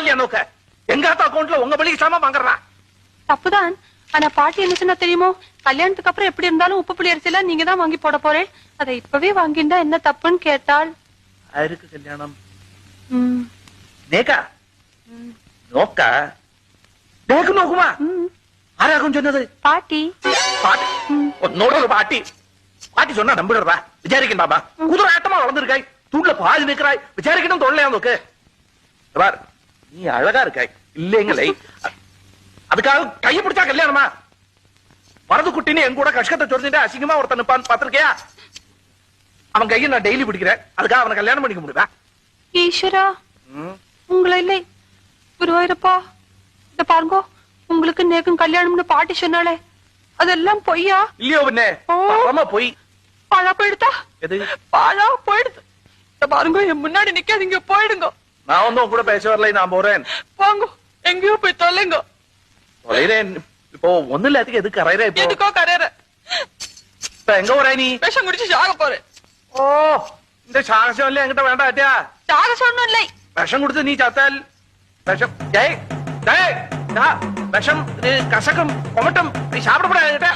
இல்லையா நோக்க எங்காத்த அக்கௌண்ட்ல உங்க பள்ளிக்கு சாமா வாங்குறா தப்புதான். ஆனா பாட்டி என்ன சொன்னா தெரியுமோ, கல்யாணத்துக்கு அப்புறம் எப்படி இருந்தாலும் உப்பு புளி அரிசியில நீங்க தான் வாங்கி போட போறேன், அதை இப்பவே வாங்கிண்டா என்ன தப்புன்னு கேட்டாள். ஆருக்கு கல்யாணம்? நேக்கா നോക്ക നേക്ക് നോക്കുമാ ആരാകും ചൊന്നത് പാട്ടി പാട്ടി ഒന്നോടൊരു പാട്ടി പാട്ടി சொன்னா நம்பிடுறா விசாரிக்கணும் பாபா குதிரை ஆட்டமா வளர்ந்துருக்காய் தூண்ல பாதி நிற்கிறாய் விசாரிக்கணும் தொல்லையா நோக்கு பார் நீ அழகா இருக்காய் இல்லைங்களே அதுக்காக கையை பிடிச்சா கல்யாணமா வரது குட்டின்னு என் கூட கஷ்டத்தை சொல்லிட்டு அசிங்கமா ஒருத்தன் நிப்பான்னு பாத்திருக்கியா அவன் கையை நான் டெய்லி பிடிக்கிறேன் அதுக்காக அவனை கல்யாணம் பண்ணிக்க முடியுதா ஈஸ்வரா உங்களை இல்லை குருவாயிரப்பா இத பாருங்க உங்களுக்கு நேக்கும் கல்யாணம்னு பாட்டி சொன்னாலே அதெல்லாம் பொய்யா இல்லையோ பின்னே பரமா போய் பாழா போயிடுதா எது பாழா போயிடுது இத பாருங்க என் முன்னாடி நிக்காதீங்க போயிடுங்க நான் வந்து உன் கூட பேச வரல நான் போறேன் போங்க எங்கேயோ போய் தொலைங்க தொலைறேன் இப்போ ஒண்ணு இல்லாததுக்கு எதுக்கு கரையற இப்போ எதுக்கோ கரையற இப்ப எங்க போற நீ விஷம் குடிச்சு சாக போறேன் ഓ നിന്റെ സാഹസം അല്ലേ എങ്ങിട്ട് വേണ്ട പറ്റാ സാഹസം ഒന്നുമില്ലേ വിഷം കൊടുത്ത് നീ ചത്താൽ വിഷം വിഷം കസക്കും കൊമട്ടും നീ സാപ്പിടപ്പെടാ